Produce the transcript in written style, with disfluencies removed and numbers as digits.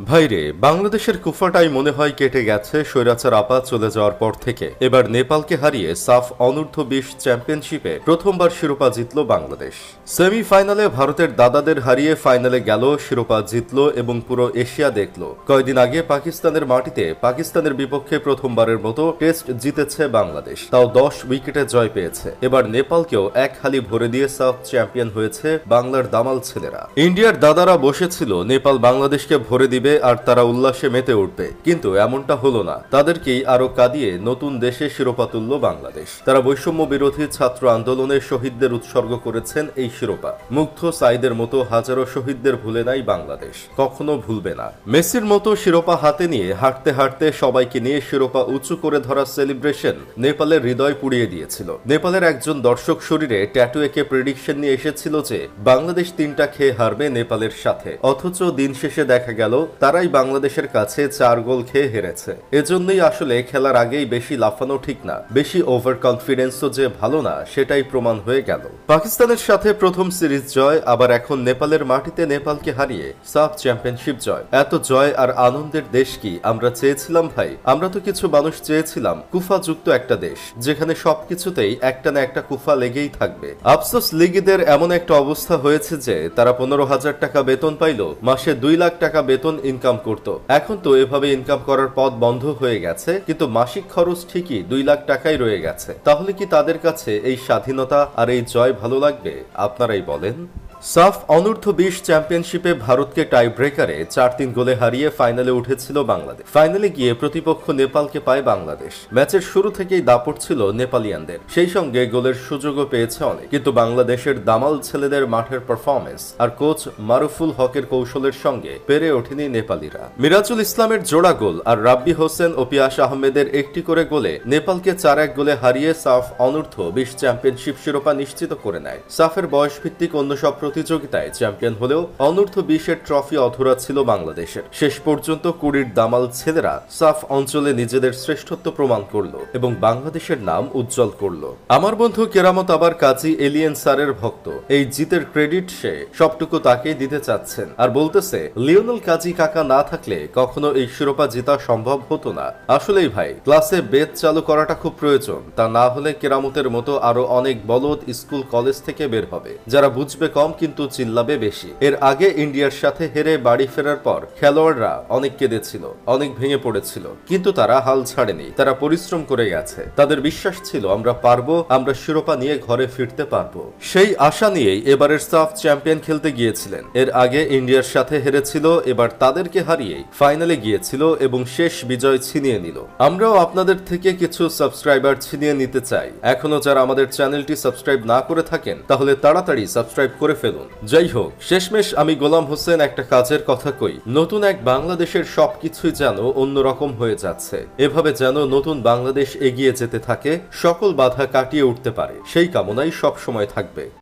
ভাইরে, বাংলাদেশের কুফাটাই মনে হয় কেটে গেছে স্বৈরাচার আপা চলে যাওয়ার পর থেকে। এবার নেপালকে হারিয়ে সাফ অনূর্ধ্ব-20 চ্যাম্পিয়নশিপে প্রথমবার শিরোপা জিতল বাংলাদেশ। সেমিফাইনালে ভারতের দাদাদের হারিয়ে ফাইনালে গেল, শিরোপা জিতল এবং পুরো এশিয়া দেখল কয়েকদিন আগে পাকিস্তানের মাটিতে পাকিস্তানের বিপক্ষে প্রথমবারের মতো টেস্ট জিতেছে বাংলাদেশ, তাও 10 উইকেটে জয় পেয়েছে। এবার নেপালকেও এক হালি ভরে দিয়ে সাফ চ্যাম্পিয়ন হয়েছে বাংলার দামাল ছেলেরা। ইন্ডিয়ার দাদারা বসেছিল নেপাল বাংলাদেশকে ভরে দিবে আর তারা উল্লাসে মেতে উঠবে, কিন্তু এমনটা হলো না। তাদেরকেই আরো কাঁদিয়ে নতুন দেশে শিরোপা তুলল বাংলাদেশ। তারা বৈষম্য বিরোধী ছাত্র আন্দোলনে শহীদদের উৎসর্গ করেছেন এই শিরোপা। মুগ্ধ সাইদের মতো হাজারো শহীদদের ভুলে নাই বাংলাদেশ, কখনো ভুলবে না। মেসির মতো শিরোপা হাতে নিয়ে হাঁটতে হাঁটতে সবাইকে নিয়ে শিরোপা উঁচু করে ধরা সেলিব্রেশন নেপালের হৃদয় পুড়িয়ে দিয়েছিল। নেপালের একজন দর্শক শরীরে ট্যাটু এঁকে প্রেডিকশন নিয়ে এসেছিল যে বাংলাদেশ 3টা খেয়ে হারবে নেপালের সাথে, অথচ দিন শেষে দেখা গেল তারাই বাংলাদেশের কাছে 4 গোল খেয়ে হেরেছে। এজন্যই আসলে খেলার আগেই বেশি লাফানো ঠিক না, বেশি ওভার কনফিডেন্সও যে ভালো না সেটাই প্রমাণ হয়ে গেল। পাকিস্তানের সাথে প্রথম সিরিজ জয়, আবার এখন নেপালের মাটিতে নেপালকে হারিয়ে সাফ চ্যাম্পিয়নশিপ জয়। এত জয় আর আনন্দের দেশ কি আমরা চেয়েছিলাম ভাই? আমরা তো কিছু মানুষ চেয়েছিলাম কুফাযুক্ত একটা দেশ, যেখানে সবকিছুতেই একটা না একটা কুফা লেগেই থাকবে। আফসোস লিগিদের এমন একটা অবস্থা হয়েছে যে তারা 15,000 টাকা বেতন পাইল, মাসে 2 লাখ টাকা বেতন ইনকাম করত। এখন তো এভাবে ইনকাম করার পথ বন্ধ হয়ে গেছে, কিন্তু মাসিক খরচ ঠিকই 2 লাখ টাকাই রয়ে গেছে। তাহলে কি তাদের কাছে এই স্বাধীনতা আর এই জয় ভালো লাগবে? আপনারাই বলেন। সাফ অনূর্ধ্ব-20 চ্যাম্পিয়নশিপে ভারতকে টাই ব্রেকারে 4-3 গোলে হারিয়ে ফাইনালে উঠেছিল বাংলাদেশ। ফাইনালে গিয়ে প্রতিপক্ষ নেপালকে পায় বাংলাদেশ। ম্যাচের শুরু থেকেই দাপট ছিল নেপালিয়ানদের, সেই সঙ্গে গোলের সুযোগও পেয়েছে অনেক, কিন্তু বাংলাদেশের দামাল ছেলেদের মাঠের পারফরমেন্স আর কোচ মারুফুল হকের কৌশলের সঙ্গে পেরে ওঠেনি নেপালিরা। মিরাজুল ইসলামের জোড়া গোল আর রাব্বি হোসেন ও পিয়াস আহমেদের একটি করে গোলে নেপালকে 4-1 গোলে হারিয়ে সাফ অনূর্ধ্ব-20 চ্যাম্পিয়নশিপ শিরোপা নিশ্চিত করে নেয়। সাফের বয়সভিত্তিক অন্য সব প্রতিযোগিতায় চ্যাম্পিয়ন হলেও অনূর্ধ্ব-20 ট্রফি অধরা ছিল বাংলাদেশের। শেষ পর্যন্ত কুড়ির দামাল ছেলেরা সাফ অঞ্চলে নিজেদের শ্রেষ্ঠত্ব প্রমাণ করল এবং বাংলাদেশের নাম উজ্জ্বল করল। আমার বন্ধু কেরামত আবার কাজী এলিয়েন স্যারের ভক্ত। এই জিতের ক্রেডিট সে সবটুকু তাকেই দিতে চাচ্ছেন আর বলতেছে লিওনেল কাজী কাকা না থাকলে কখনো এই শিরোপা জেতা সম্ভব হতো না। আসলেই ভাই, ক্লাসে বেদ চালু করাটা খুব প্রয়োজন, তা না হলে কেরামতের মতো আরো অনেক বলদ স্কুল কলেজ থেকে বের হবে, যারা বুঝবে কম কিন্তু চিল্লাবে বেশি। এর আগে ইন্ডিয়ার সাথে হেরে বাড়ি ফেরার পর খেলোয়াড়রা অনেক কেঁদেছিল, অনেক ভেঙে পড়েছিল, কিন্তু তারা হাল ছাড়েনি। তারা পরিশ্রম করে গেছে। তাদের বিশ্বাস ছিল আমরা পারবো, আমরা শিরোপা নিয়ে ঘরে ফিরতে পারবো। সেই আশা নিয়েই এবারের সাফ চ্যাম্পিয়ন খেলতে গিয়েছিলেন। এর আগে ইন্ডিয়ার সাথে হেরেছিল, এবার তাদেরকে হারিয়ে ফাইনালে গিয়েছিল এবং শেষ বিজয় ছিনিয়ে নিল। আমরাও আপনাদের থেকে কিছু সাবস্ক্রাইবার ছিনিয়ে নিতে চাই। এখনো যারা আমাদের চ্যানেলটি সাবস্ক্রাইব না করে থাকেন তাহলে তাড়াতাড়ি সাবস্ক্রাইব করে ফেলুন। যাই হোক, শেষমেশ আমি গোলাম হোসেন একটা কাজের কথা কই, নতুন এক বাংলাদেশের সবকিছুই যেন অন্যরকম হয়ে যাচ্ছে। এভাবে যেন নতুন বাংলাদেশ এগিয়ে যেতে থাকে, সকল বাধা কাটিয়ে উঠতে পারে, সেই কামনাই সব সময় থাকবে।